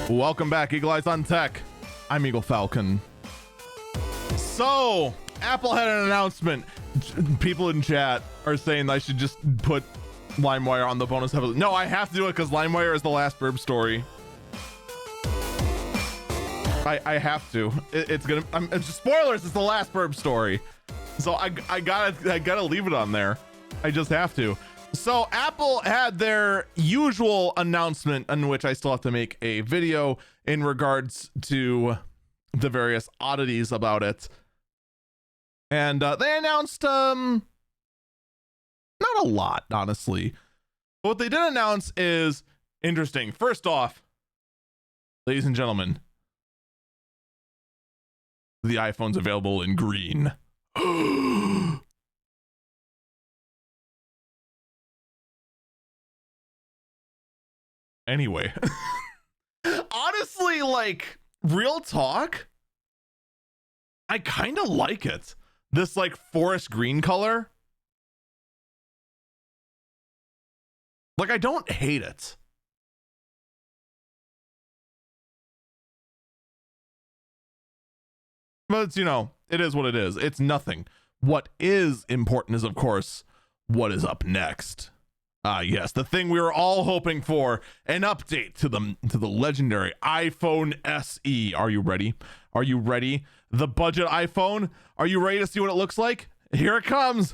Welcome back, Eagle Eyes on Tech. I'm Eagle Falcon. So, Apple had an announcement. People in chat are saying I should just put Limewire on the bonus episode. No, I have to do it because Limewire is the last burb story. I have to. It's gonna. It's spoilers. It's the last burb story, so I gotta leave it on there. I just have to. So Apple had their usual announcement, in which I still have to make a video in regards to the various oddities about it, and they announced not a lot, honestly. But what they did announce is interesting. First off, ladies and gentlemen, the iPhone's available in green. Anyway, honestly, like, real talk, I kind of like it. This like forest green color. Like, I don't hate it. But it's, you know, it is what it is. It's nothing. What is important is, of course, what is up next. Yes, the thing we were all hoping for, an update to the legendary iPhone SE. Are you ready? Are you ready? The budget iPhone. Are you ready to see what it looks like? Here it comes.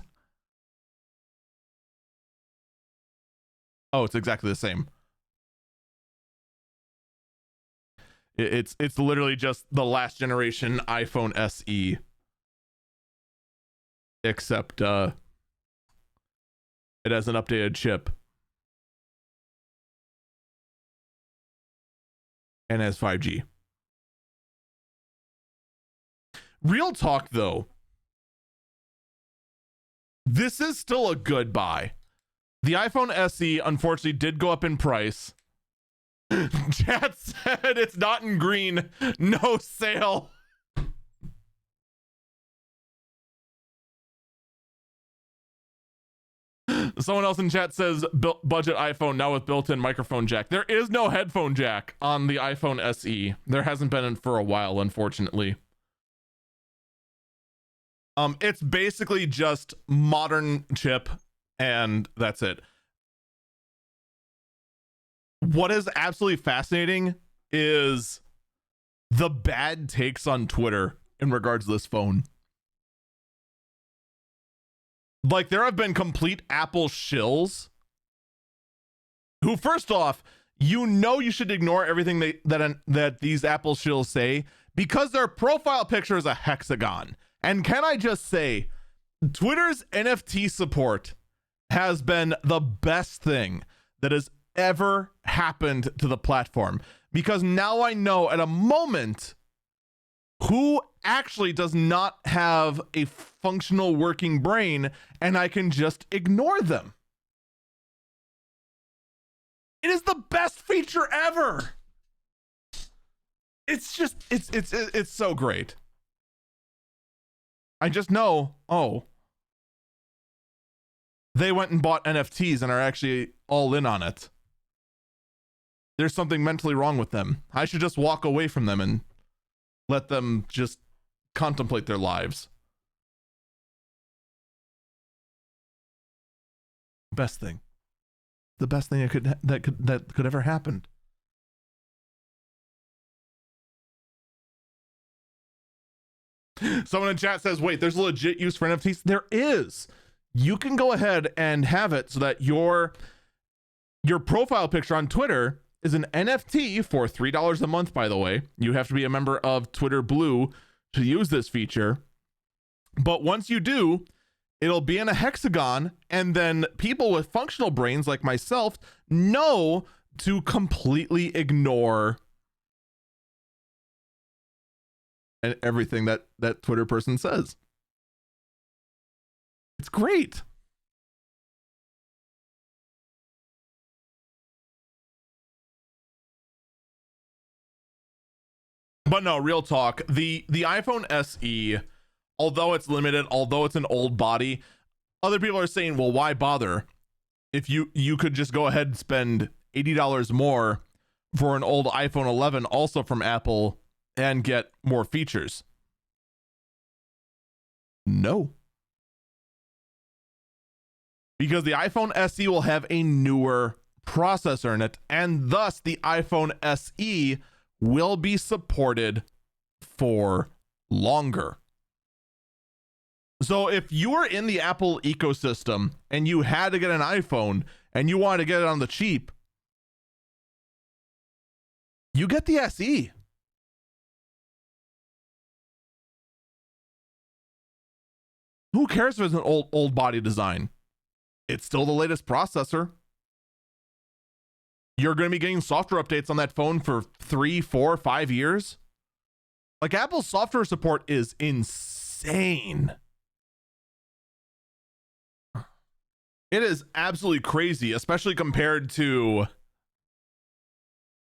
Oh, it's exactly the same. It's literally just the last generation iPhone SE, except it has an updated chip and has 5G. Real talk though, this is still a good buy. The iPhone SE unfortunately did go up in price. Chat said it's not in green. No sale. Someone else in chat says budget iPhone now with built-in microphone jack. There is no headphone jack on the iPhone SE. There hasn't been for a while, unfortunately. It's basically just modern chip, and that's it. What is absolutely fascinating is the bad takes on Twitter in regards to this phone. Like, there have been complete Apple shills who, first off, you should ignore everything that these Apple shills say because their profile picture is a hexagon. And can I just say, Twitter's NFT support has been the best thing that has ever happened to the platform, because now I know at a moment who actually does not have a functional working brain, and I can just ignore them. It is the best feature ever. It's just it's so great. I just know, oh, they went and bought NFTs and are actually all in on it. There's something mentally wrong with them. I should just walk away from them and let them just contemplate their lives. Best thing. The best thing that could ever happen. Someone in chat says, wait, there's a legit use for NFTs? There is. You can go ahead and have it so that your profile picture on Twitter is an NFT for $3 a month, by the way. You have to be a member of Twitter Blue to use this feature. But once you do, it'll be in a hexagon, and then people with functional brains like myself know to completely ignore everything that Twitter person says. It's great. But no, real talk, the iPhone SE, although it's limited, although it's an old body, other people are saying, well, why bother if you could just go ahead and spend $80 more for an old iPhone 11 also from Apple and get more features? No. Because the iPhone SE will have a newer processor in it, and thus the iPhone SE will be supported for longer. So if you were in the Apple ecosystem and you had to get an iPhone and you wanted to get it on the cheap, you get the SE. Who cares if it's an old body design? It's still the latest processor. You're going to be getting software updates on that phone for 3, 4, 5 years. Like, Apple's software support is insane. It is absolutely crazy, especially compared to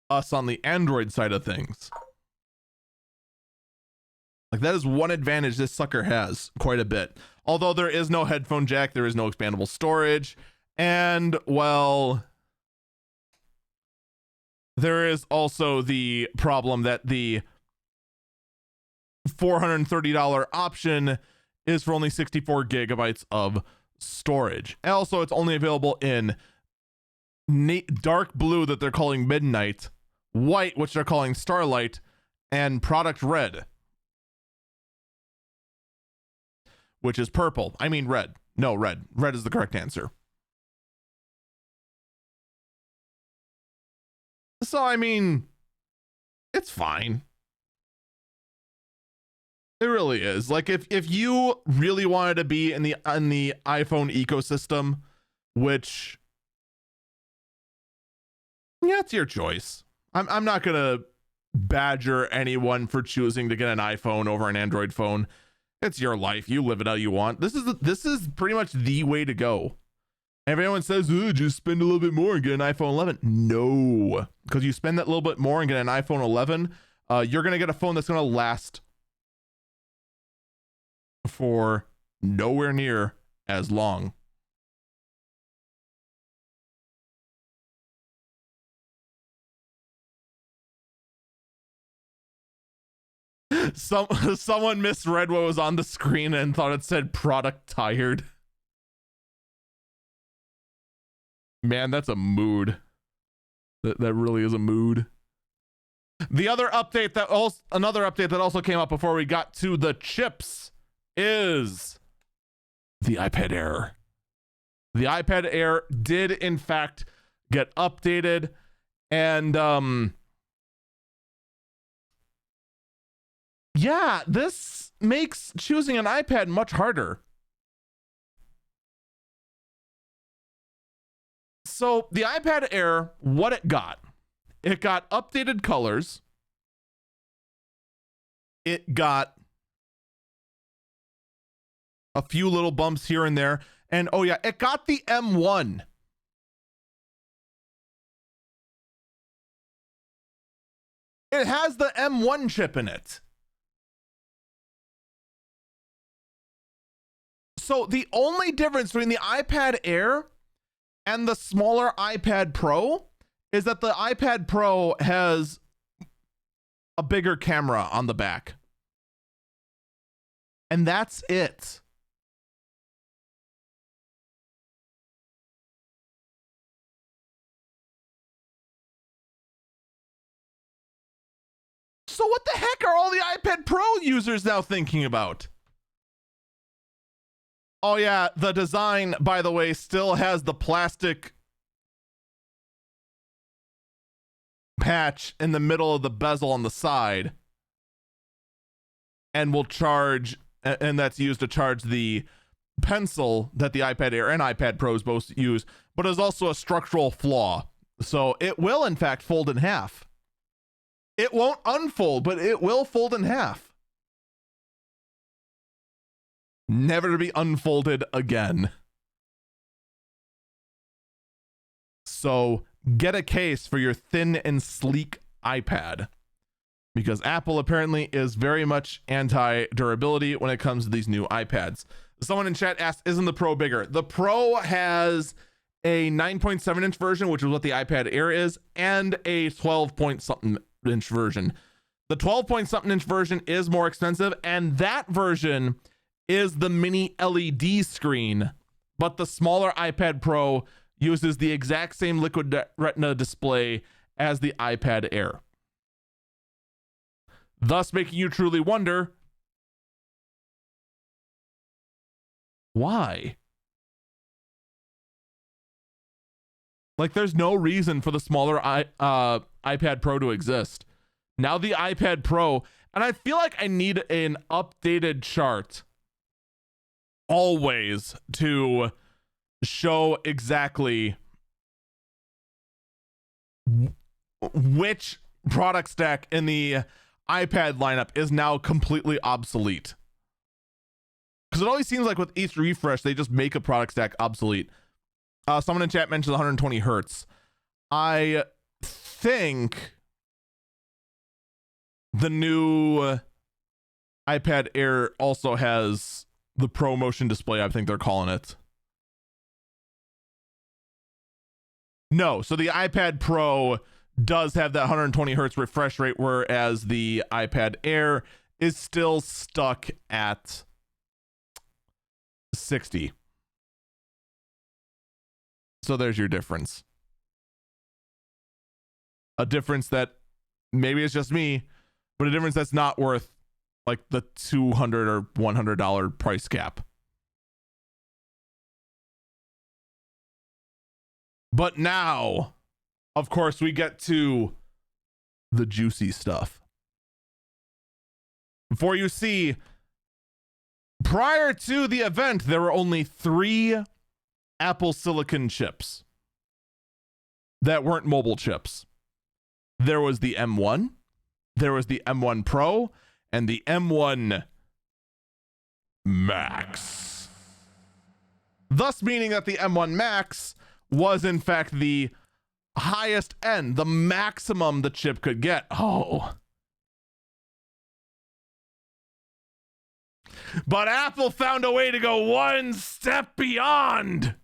us on the Android side of things. Like, that is one advantage this sucker has quite a bit. Although there is no headphone jack, there is no expandable storage, and, well, there is also the problem that the $430 option is for only 64 gigabytes of storage. And also, it's only available in dark blue that they're calling midnight, white, which they're calling starlight, and product red, which is purple. I mean red. No, red. Red is the correct answer. So, I mean, it's fine. It really is. Like, if you really wanted to be in the iPhone ecosystem, which, yeah, it's your choice. I'm not gonna badger anyone for choosing to get an iPhone over an Android phone. It's your life. You live it how you want. This is pretty much the way to go. Everyone says, oh, just spend a little bit more and get an iPhone 11. No, because you spend that little bit more and get an iPhone 11, you're going to get a phone that's going to last for nowhere near as long. Someone misread what was on the screen and thought it said product tired. Man, that's a mood. That really is a mood. The other update another update that also came up before we got to the chips is the iPad Air. The iPad Air did in fact get updated, and yeah, this makes choosing an iPad much harder. So the iPad Air, what it got updated colors. It got a few little bumps here and there. And oh yeah, it got the M1. It has the M1 chip in it. So the only difference between the iPad Air and the smaller iPad Pro is that the iPad Pro has a bigger camera on the back. And that's it. So what the heck are all the iPad Pro users now thinking about? Oh yeah, the design, by the way, still has the plastic patch in the middle of the bezel on the side, and will charge, and that's used to charge the pencil that the iPad Air and iPad Pros both use, but is also a structural flaw. So it will in fact fold in half. It won't unfold, but it will fold in half. Never to be unfolded again. So get a case for your thin and sleek iPad, because Apple apparently is very much anti-durability when it comes to these new iPads. Someone in chat asked, isn't the Pro bigger? The Pro has a 9.7-inch version, which is what the iPad Air is, and a 12-point-something-inch version. The 12-point-something-inch version is more expensive, and that version is the mini LED screen, but the smaller iPad Pro uses the exact same liquid retina display as the iPad Air, thus making you truly wonder, why? Like, there's no reason for the smaller iPad Pro to exist. Now the iPad Pro, and I feel like I need an updated chart always to show exactly which product stack in the iPad lineup is now completely obsolete. Because it always seems like with each refresh, they just make a product stack obsolete. Someone in chat mentioned 120 hertz. I think the new iPad Air also has the Pro Motion display, I think they're calling it. No, so the iPad Pro does have that 120 hertz refresh rate, whereas the iPad Air is still stuck at 60. So there's your difference. A difference that maybe it's just me, but a difference that's not worth like the $200 or $100 price cap. But now, of course, we get to the juicy stuff. For you see, prior to the event, there were only 3 Apple Silicon chips that weren't mobile chips. There was the M1, there was the M1 Pro, and the M1 Max. Thus meaning that the M1 Max was in fact the highest end, the maximum the chip could get. Oh. But Apple found a way to go one step beyond.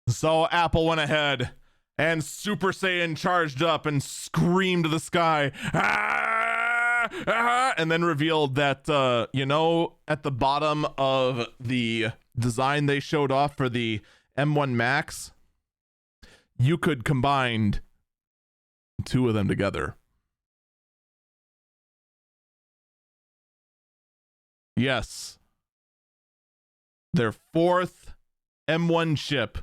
So Apple went ahead and Super Saiyan charged up and screamed to the sky, ah, ah, and then revealed that, at the bottom of the design they showed off for the M1 Max, you could combine 2 of them together. Yes. Their 4th M1 chip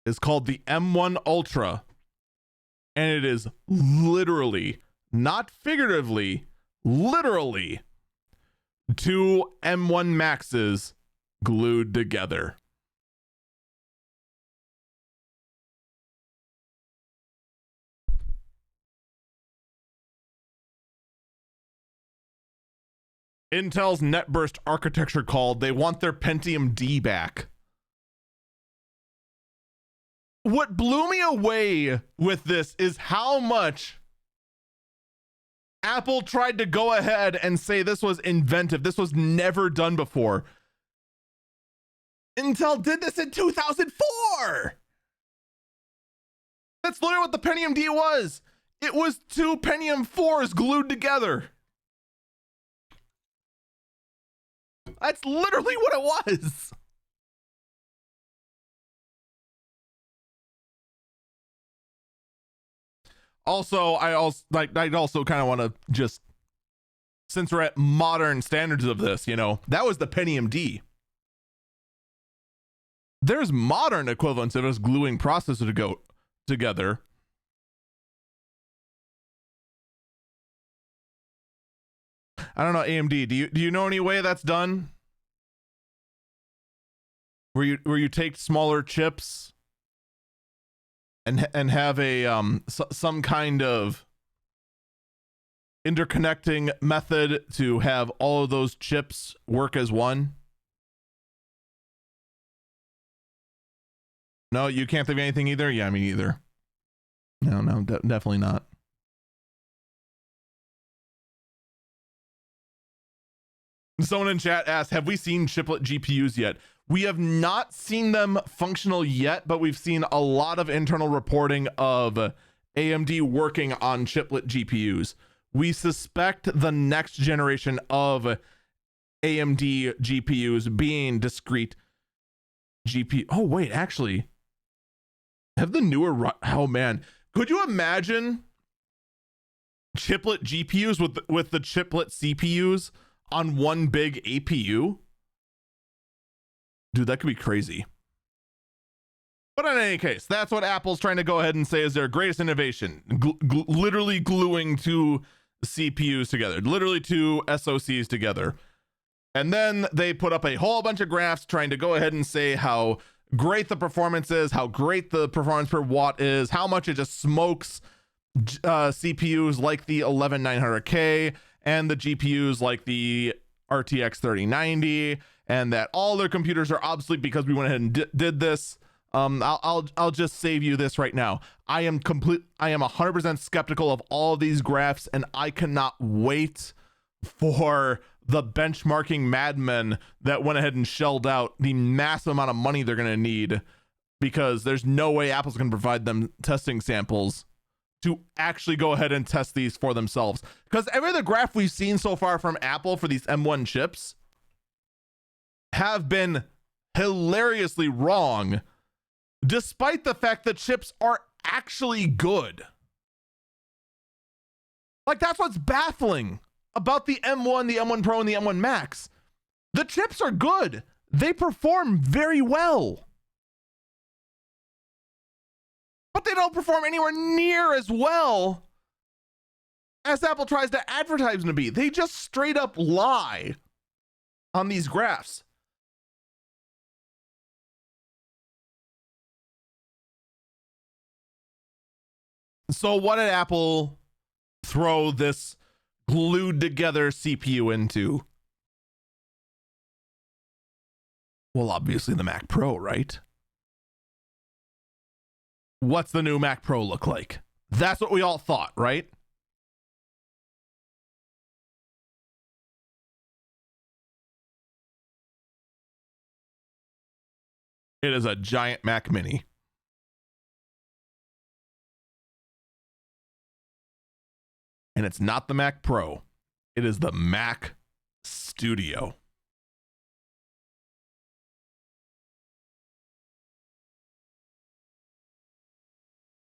is called the M1 Ultra, and it is literally, not figuratively, literally 2 M1 Maxes glued together. Intel's NetBurst architecture called. They want their Pentium D back. What blew me away with this is how much Apple tried to go ahead and say this was inventive. This was never done before. Intel did this in 2004. That's literally what the Pentium D was. It was 2 Pentium 4s glued together. That's literally what it was. Also, I also kind of want to just, since we're at modern standards of this, that was the Pentium D. There's modern equivalents of us gluing processors to go together. I don't know, AMD, do you know any way that's done? Where you take smaller chips and have a some kind of interconnecting method to have all of those chips work as one? No, you can't think of anything either? Yeah, me neither. No, definitely not. Someone in chat asked, have we seen chiplet GPUs yet? We have not seen them functional yet, but we've seen a lot of internal reporting of AMD working on chiplet GPUs. We suspect the next generation of AMD GPUs being discrete GPU. Oh, wait, actually, have the newer, oh man, could you imagine chiplet GPUs with the chiplet CPUs on one big APU? Dude, that could be crazy. But in any case, that's what Apple's trying to go ahead and say is their greatest innovation. Literally gluing two CPUs together, literally two SoCs together. And then they put up a whole bunch of graphs trying to go ahead and say how great the performance is, how great the performance per watt is, how much it just smokes CPUs like the 11900K and the GPUs like the RTX 3090, and that all their computers are obsolete because we went ahead and did this. I'll just save you this right now. I am 100% skeptical of all of these graphs, and I cannot wait for the benchmarking madmen that went ahead and shelled out the massive amount of money they're going to need, because there's no way Apple's going to provide them testing samples to actually go ahead and test these for themselves. Because every other graph we've seen so far from Apple for these M1 chips have been hilariously wrong, despite the fact that chips are actually good. Like, that's what's baffling about the M1, the M1 Pro, and the M1 Max. The chips are good. They perform very well. But they don't perform anywhere near as well as Apple tries to advertise them to be. They just straight up lie on these graphs. So what did Apple throw this glued together CPU into? Well, obviously the Mac Pro, right? What's the new Mac Pro look like? That's what we all thought, right? It is a giant Mac Mini. And it's not the Mac Pro. It is the Mac Studio.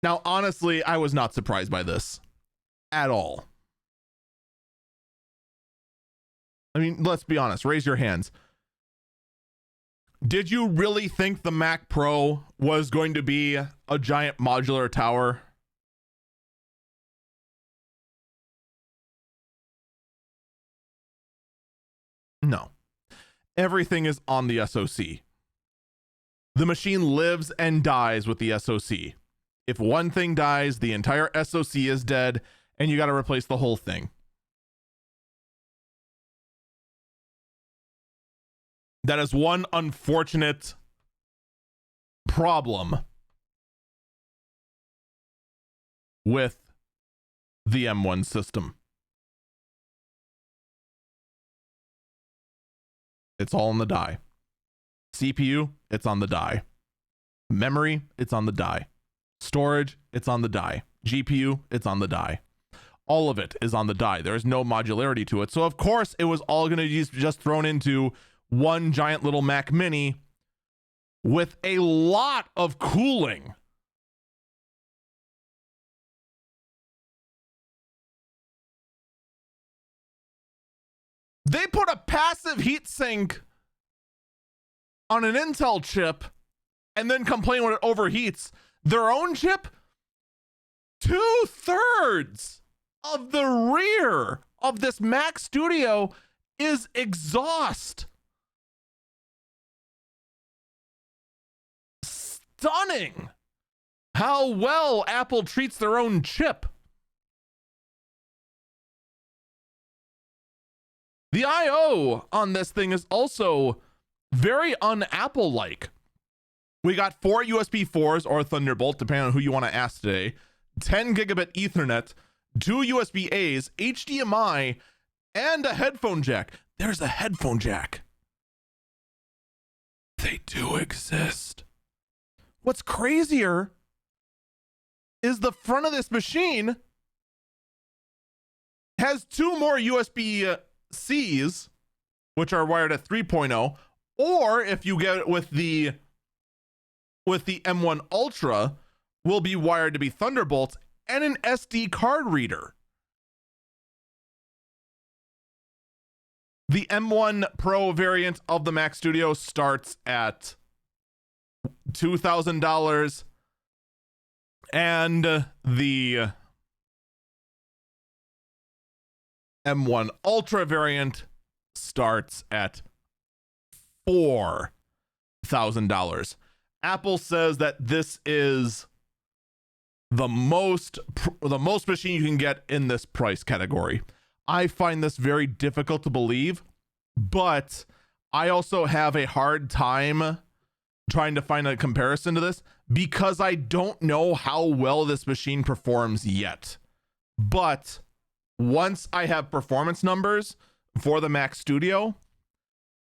Now, honestly, I was not surprised by this at all. I mean, let's be honest. Raise your hands. Did you really think the Mac Pro was going to be a giant modular tower? No. Everything is on the SoC. The machine lives and dies with the SoC. If one thing dies, the entire SoC is dead, and you got to replace the whole thing. That is one unfortunate problem with the M1 system. It's all on the die. CPU, it's on the die. Memory, it's on the die. Storage, it's on the die. GPU, it's on the die. All of it is on the die. There is no modularity to it. So of course it was all going to be just thrown into one giant little Mac Mini with a lot of cooling. They put a passive heatsink on an Intel chip and then complain when it overheats. Their own chip, 2/3 of the rear of this Mac Studio is exhaust. Stunning how well Apple treats their own chip. The I/O on this thing is also very un-Apple-like. We got 4 USB 4s or Thunderbolt, depending on who you want to ask today, 10 gigabit Ethernet, 2 USB A's, HDMI, and a headphone jack. There's a headphone jack. they do exist. What's crazier is the front of this machine has 2 more USB-Cs, which are wired at 3.0, or if you get it with the M1 Ultra, will be wired to be Thunderbolts and an SD card reader. The M1 Pro variant of the Mac Studio starts at $2,000, and the M1 Ultra variant starts at $4,000. Apple says that this is the most machine you can get in this price category. I find this very difficult to believe, but I also have a hard time trying to find a comparison to this because I don't know how well this machine performs yet. But once I have performance numbers for the Mac Studio,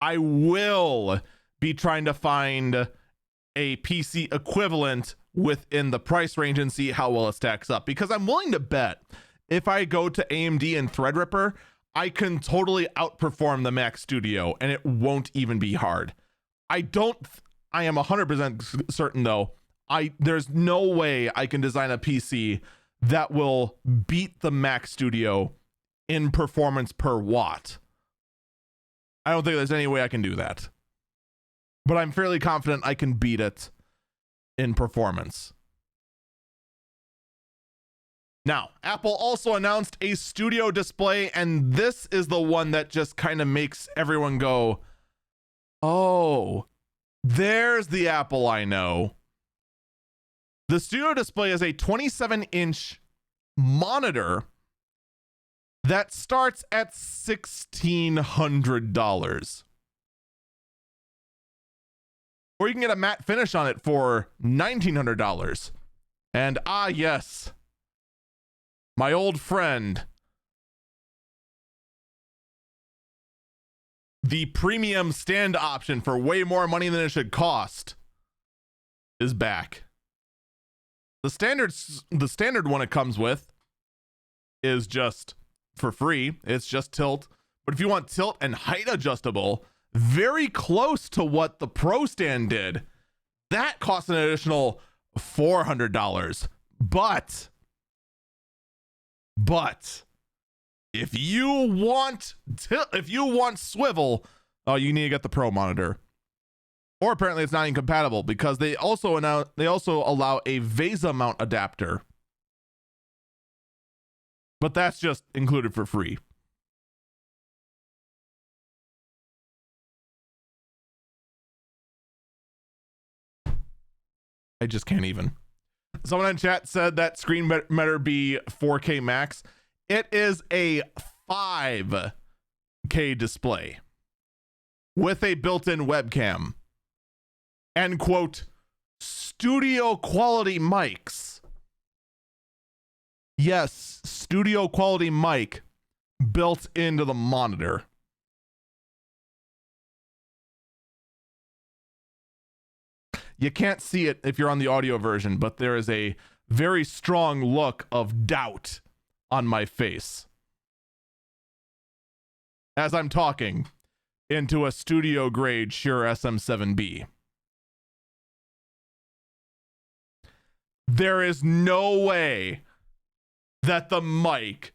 I will be trying to find a PC equivalent within the price range and see how well it stacks up, because I'm willing to bet if I go to AMD and Threadripper, I can totally outperform the Mac Studio and it won't even be hard. I am 100% certain though, there's no way I can design a PC that will beat the Mac Studio in performance per watt. I don't think there's any way I can do that, but I'm fairly confident I can beat it in performance. Now, Apple also announced a studio display, and this is the one that just kind of makes everyone go, oh, there's the Apple I know. The studio display is a 27-inch monitor that starts at $1,600. Or you can get a matte finish on it for $1,900. And yes, my old friend, the premium stand option for way more money than it should cost, is back. The standard one it comes with is just for free. It's just tilt. But if you want tilt and height adjustable, very close to what the Pro stand did, that costs an additional $400. But if you want swivel, you need to get the Pro monitor. Or apparently it's not incompatible because they also allow a VESA mount adapter. But that's just included for free. I just can't even. Someone in chat said that screen better be 4K max. It is a 5K display with a built-in webcam and quote, studio quality mics. Yes, studio quality mic built into the monitor. You can't see it if you're on the audio version, but there is a very strong look of doubt on my face as I'm talking into a studio grade Shure SM7B. There is no way that the mic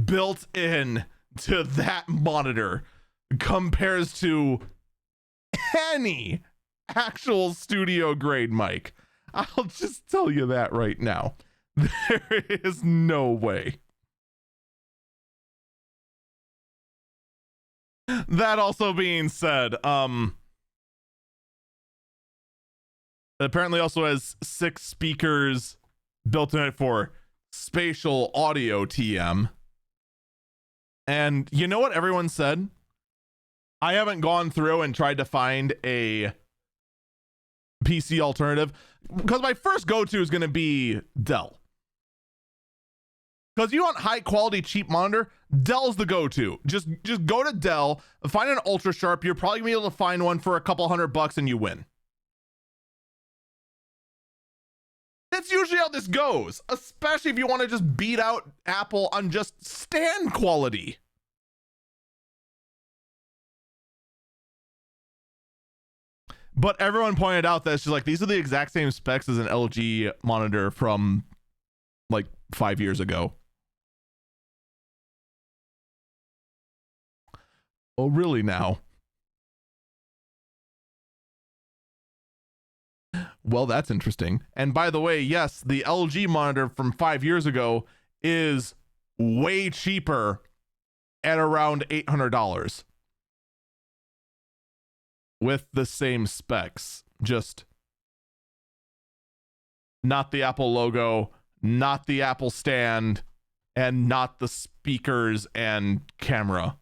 built in to that monitor compares to any actual studio grade mic. I'll just tell you that right now. There is no way. That also being said, apparently also has 6 speakers built in it for spatial audio TM. And you know what everyone said? I haven't gone through and tried to find a PC alternative because my first go-to is going to be Dell. Because you want high quality cheap monitor, Dell's the go-to. Just go to Dell, find an ultra sharp. You're probably gonna be able to find one for a couple $100 and you win. That's usually how this goes, especially if you want to just beat out Apple on just stand quality. But everyone pointed out that it's just like, these are the exact same specs as an LG monitor from like 5 years ago. Oh, really now? Well, that's interesting. And by the way, yes, the LG monitor from 5 years ago is way cheaper at around $800 with the same specs. Just not the Apple logo, not the Apple stand, and not the speakers and camera.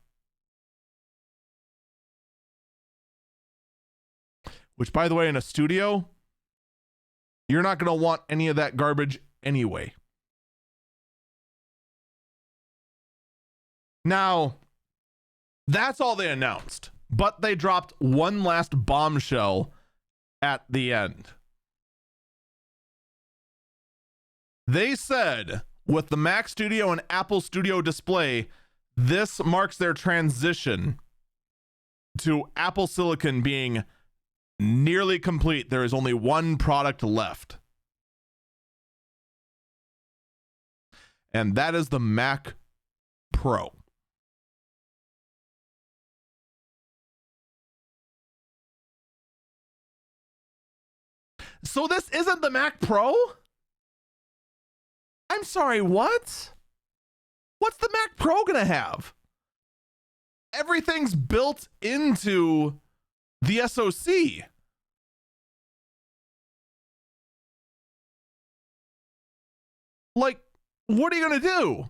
Which, by the way, in a studio, you're not going to want any of that garbage anyway. Now, that's all they announced, but they dropped one last bombshell at the end. They said with the Mac Studio and Apple Studio Display, this marks their transition to Apple Silicon being nearly complete. There is only one product left. And that is the Mac Pro. So this isn't the Mac Pro? I'm sorry, what? What's the Mac Pro gonna have? Everything's built into the SoC. Like, what are you gonna do?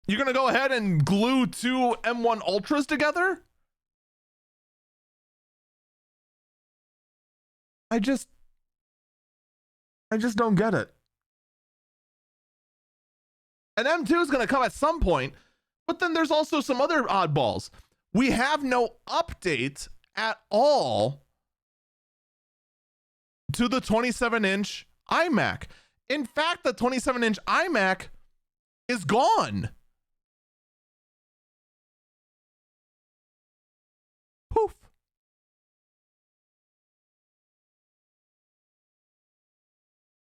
You're gonna go ahead and glue two M1 Ultras together? I just don't get it. An M2 is going to come at some point, but then there's also some other oddballs. We have no update at all to the 27-inch iMac. In fact, the 27-inch iMac is gone. Poof.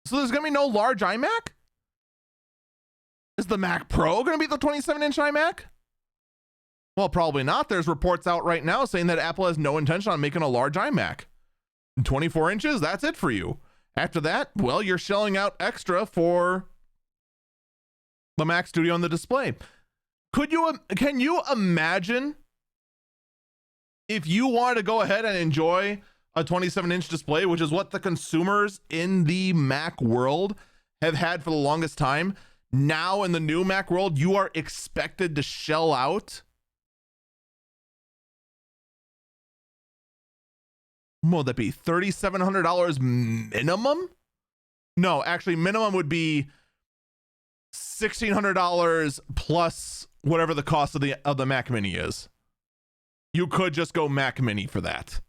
So there's going to be no large iMac? Is the Mac Pro going to be the 27-inch iMac? Well, probably not. There's reports out right now saying that Apple has no intention on making a large iMac. 24 inches, that's it for you. After that, well, you're shelling out extra for the Mac Studio on the display. Can you imagine if you wanted to go ahead and enjoy a 27-inch display, which is what the consumers in the Mac world have had for the longest time? Now in the new Mac world, you are expected to shell out, what would that be, $3,700 minimum? No, actually, minimum would be $1,600 plus whatever the cost of the Mac Mini is. You could just go Mac Mini for that.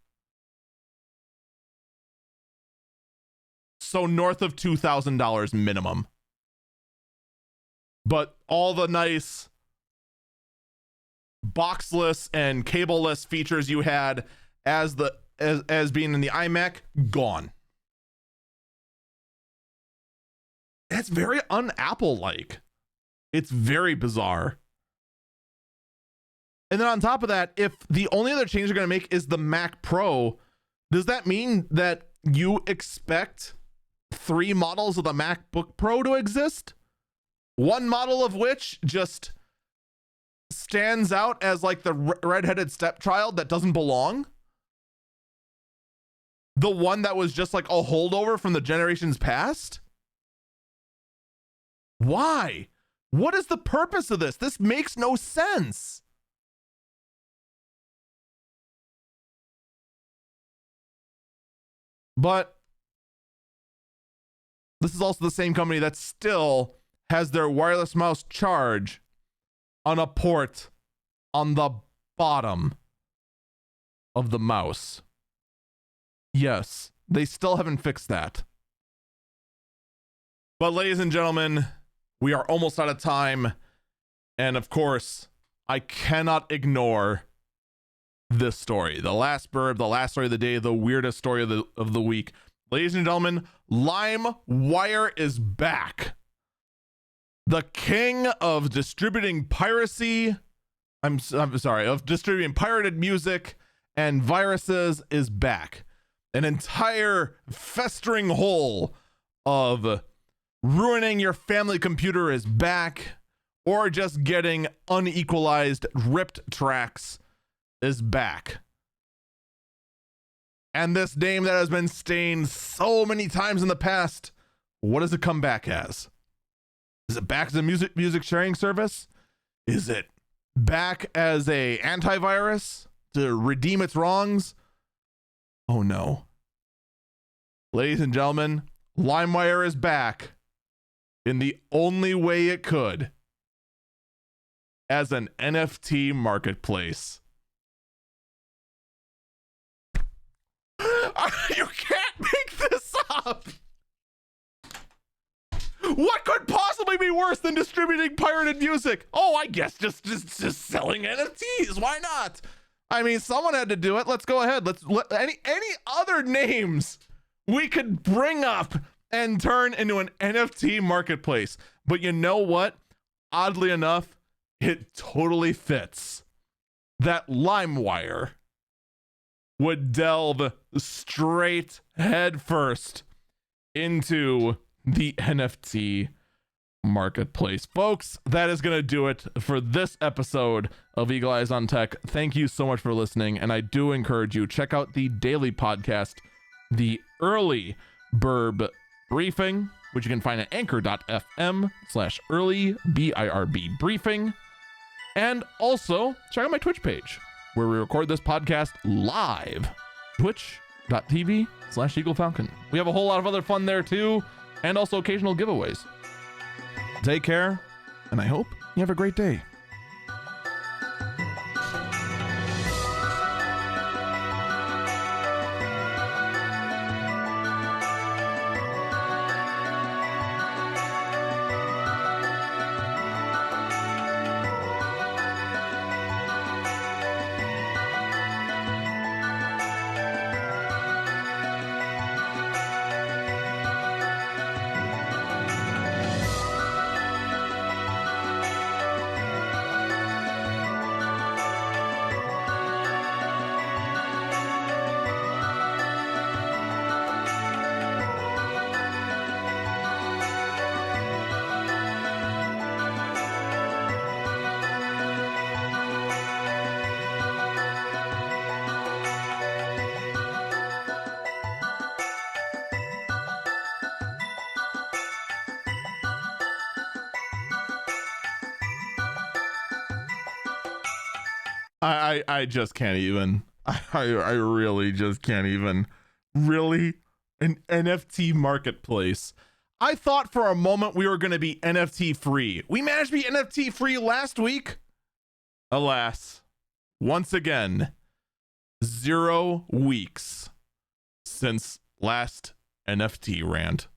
So north of $2,000 minimum. But all the nice boxless and cableless features you had as being in the iMac, gone. That's very un-Apple-like. It's very bizarre. And then on top of that, if the only other change they're going to make is the Mac Pro, does that mean that you expect 3 models of the MacBook Pro to exist? One model of which just stands out as like the redheaded stepchild that doesn't belong? The one that was just like a holdover from the generations past? Why? What is the purpose of this? This makes no sense. But this is also the same company that still has their wireless mouse charge on a port on the bottom of the mouse. Yes, they still haven't fixed that. But ladies and gentlemen, we are almost out of time. And of course, I cannot ignore this story. The last burb, the last story of the day, the weirdest story of the week. Ladies and gentlemen, Limewire is back. The king of distributing piracy, I'm sorry, of distributing pirated music and viruses is back. An entire festering hole of ruining your family computer is back, or just getting unequalized ripped tracks is back. And this name that has been stained so many times in the past, what does it come back as? Is it back as a music sharing service? Is it back as a antivirus to redeem its wrongs? Oh no. Ladies and gentlemen, Limewire is back in the only way it could, as an NFT marketplace. You can't make this up. What could possibly be worse than distributing pirated music? Oh, I guess just selling NFTs. Why not? I mean, someone had to do it. Let's go ahead. Let any other names we could bring up and turn into an NFT marketplace. But you know what? Oddly enough, it totally fits that Limewire would delve straight headfirst into the NFT marketplace. Folks, that is going to do it for this episode of Eagle Eyes on Tech. Thank you so much for listening, and I do encourage you, check out the daily podcast, the Early Burb Briefing, which you can find at anchor.fm/early BIRB briefing. And also check out my Twitch page, where we record this podcast live. Twitch.tv/Eagle Falcon. We have a whole lot of other fun there too, and also occasional giveaways. Take care, and I hope you have a great day. I just can't even. I really just can't even. Really? An NFT marketplace. I thought for a moment we were going to be NFT free. We managed to be NFT free last week. Alas, once again, 0 weeks since last NFT rant.